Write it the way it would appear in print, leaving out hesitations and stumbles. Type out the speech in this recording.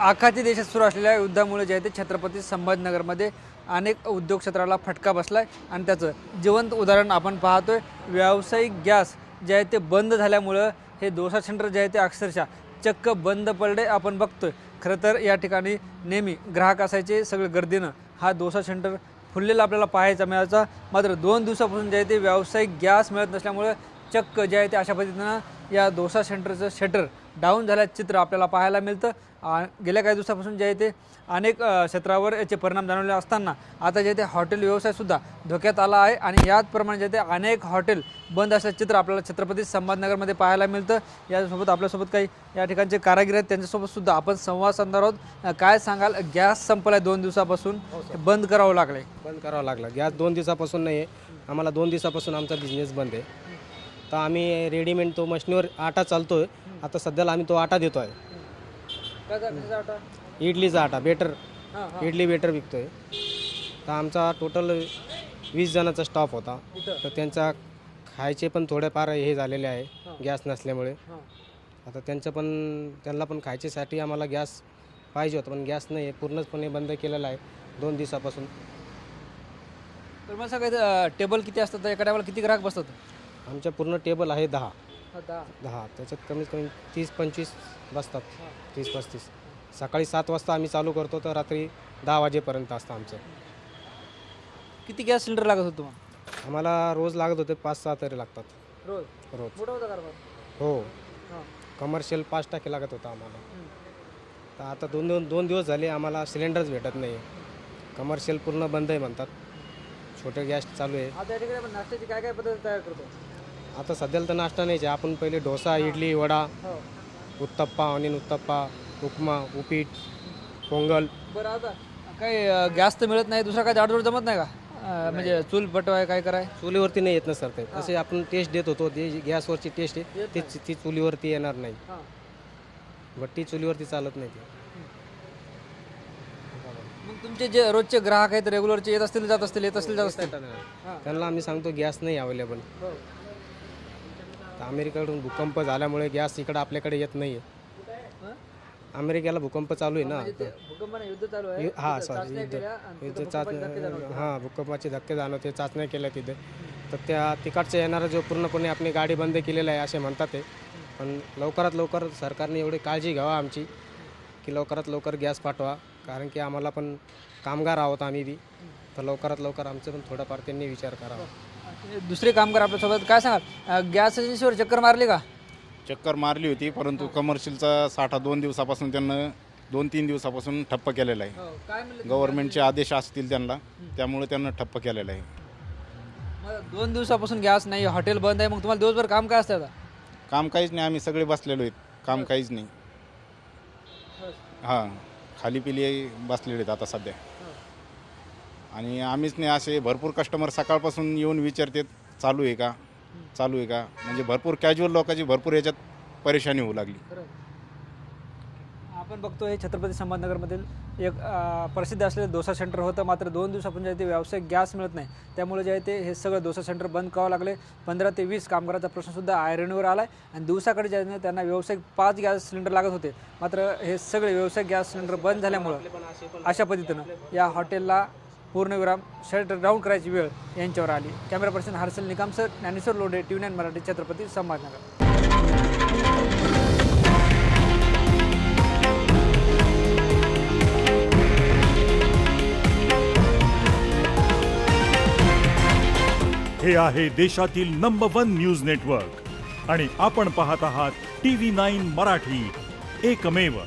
आखाती देशात सुरू असलेल्या युद्धामुळे जे आहे ते छत्रपती संभाजीनगरमध्ये अनेक उद्योग क्षेत्राला फटका बसलाय आणि त्याचं जिवंत उदाहरण आपण पाहतोय। व्यावसायिक गॅस जे आहे ते बंद झाल्यामुळं हे डोसा सेंटर जे आहे ते अक्षरशः चक्क बंद पडले आपण बघतोय। खरं तर या ठिकाणी नेहमी ग्राहक असायचे, सगळे गर्दीनं हा डोसा सेंटर फुललेला आपल्याला पाहायचा मिळायचा। मात्र 2 दिवसापासून जे आहे ते व्यावसायिक गॅस मिळत नसल्यामुळे चक्क जे आहे ते अशा पद्धतीनं या डोसा सेंटरचं शटर डाऊन झाल्याचं चित्र आपल्याला पाहायला मिळतं। गेल्या काही दिवसापासून जे आहे ते अनेक क्षेत्रावर याचे परिणाम जाणवले असताना आता जे ते हॉटेल व्यवसायसुद्धा धोक्यात आला आहे आणि याचप्रमाणे जे ते अनेक हॉटेल बंद असल्याचं चित्र आपल्याला छत्रपती संभाजीनगरमध्ये पाहायला मिळतं। यासोबत आपल्यासोबत काही या ठिकाणचे कारागीर आहेत, त्यांच्यासोबतसुद्धा आपण संवाद साधणार आहोत। काय सांगाल, गॅस संपला 2 दिवसापासून, बंद करावं लागलं आहे? बंद करावं लागलं। गॅस 2 दिवसापासून नाही आहे, आम्हाला 2 दिवसापासून आमचा बिझनेस बंद आहे। तर आम्ही रेडीमेड तो मशीनवर आटा चालतो आहे, आता सध्याला आम्ही तो आटा देतो आहे। इडलीचा आटा बेटर, इडली बेटर विकतो आहे। तर आमचा टोटल 20 जणांचा स्टाफ होता, तर त्यांचा खायचे पण थोडेफार हे झालेले आहे गॅस नसल्यामुळे। आता त्यांना पण खायच्यासाठी आम्हाला गॅस पाहिजे होता, पण गॅस नाही आहे, पूर्णपणे बंद केलेला आहे 2 दिवसापासून। तर मला सांगायचं, टेबल किती असतात, एका टेबल किती ग्राहक बसतात? आमच्या पूर्ण टेबल आहे 10, त्याच्यात कमीत कमी 30-25 बसतात, 30-35। सकाळी 7 वाजता आम्ही चालू करतो तर रात्री 10 वाजेपर्यंत असतं आमचं। किती गॅस सिलेंडर लागत होतं तुम्हाला? आम्हाला रोज लागत होते 5-6 तरी लागतात रोज? रोज। मोठा होता कारभार? हो, कमर्शियल 5% लागत होता आम्हाला। तर आता 2 दिवस झाले आम्हाला सिलेंडरच भेटत नाही आहे, कमर्शियल पूर्ण बंद आहे म्हणतात, छोटे गॅस चालू आहे। आता या ठिकाणी आपण नाश्त्याची काय काय पद्धत तयार करतो? आता सध्याला तर नाश्ता नाहीच आहे, आपण पहिले डोसा, इडली, वडा, उत्तप्पा, ऑनियन उत्तप्पा, उपमा, उपीट, पोंगल। बरं, आता काही गॅस तर मिळत नाही, दुसरा काय जाडजोड जमत नाही का? म्हणजे चूल पेटवाय काय कराय? चुलीवरती नाही येत ना सर ते, तसे आपण टेस्ट देत होतो, जे गॅसवरची टेस्ट आहे ती चुलीवरती येणार नाही, भट्टी चुलीवरती चालत नाही ती। मग तुमचे जे रोजचे ग्राहक आहेत, रेग्युलरचे येत असतील जात असतील, येत असतील जात असतील, त्यांना आम्ही सांगतो गॅस नाही अवेलेबल। तर अमेरिकेकडून भूकंप झाल्यामुळे गॅस इकडे आपल्याकडे येत नाही आहे। अमेरिकेला भूकंप चालू आहे ना, युद्ध चालू आहे। हां सॉरी, युद्ध हां, भूकंपाचे धक्के जाणवते, चाचण्या केल्या तिथे, तर त्या तिकडचं येणारा जो पूर्णपणे आपली गाडी बंद केलेला आहे असे म्हणतात ते। पण लवकरात लवकर सरकारने एवढी काळजी घ्यावा आमची की लवकरात लवकर गॅस पाठवा, कारण की आम्हाला पण कामगार आहोत आम्ही बी, तर लवकरात लवकर आमचं पण थोडाफार त्यांनी विचार करावा। दुसरे कामगार आपल्यासोबत काय सांगाल, गॅस एजन्सीवर चक्कर मारली का? चक्कर मारली होती, परंतु कमर्शियलचा साठा 2 दिवसापासून त्यांना 2-3 दिवसापासून ठप्प केलेला आहे। काय म्हणलं? गव्हर्नमेंटचे आदेश असतील त्यांना, त्यामुळे त्यांना ठप्प केलेलं आहे। 2 दिवसापासून गॅस नाही, हॉटेल बंद आहे, मग तुम्हाला दिवसभर काम काय असतं आता? काम काहीच नाही, आम्ही सगळे बसलेलो आहेत, काम काहीच नाही। हां, खाली पिली बसलेले आहेत आता सध्या। आणि आम्हीच नाही, असे भरपूर कस्टमर सकाळपासून येऊन विचारतात चालू आहे का, चालू आहे का, म्हणजे भरपूर कॅज्युअल लोकांची भरपूर याच्यात परेशानी होऊ लागली। आपण बघतो हे छत्रपती संभाजीनगरमधील एक प्रसिद्ध असलेलं डोसा सेंटर होतं, मात्र 2 दिवसापासून जे आहे ते व्यावसायिक गॅस मिळत नाही, त्यामुळे जे आहे ते हे सगळं डोसा सेंटर बंद करावं लागले। 15 ते 20 कामगाराचा प्रश्नसुद्धा ऐरणीवर आला आहे आणि दिवसाकडे जे आहे त्यांना व्यावसायिक 5 गॅस सिलेंडर लागत होते, मात्र हे सगळे व्यावसायिक गॅस सिलेंडर बंद झाल्यामुळं अशा पद्धतीनं या हॉटेलला पूर्णविराम, शटर डाऊन करायची वेळ यांच्यावर आली। Camera person Harshal Nikam sir, Dnyaneshwar Lodhe, TV9 Marathi, Chhatrapati Sambhajinagar. हे आहे देशातील नंबर 1 न्यूज नेटवर्क आणि आपण पाहत आहात TV9 मराठी, एकमेव।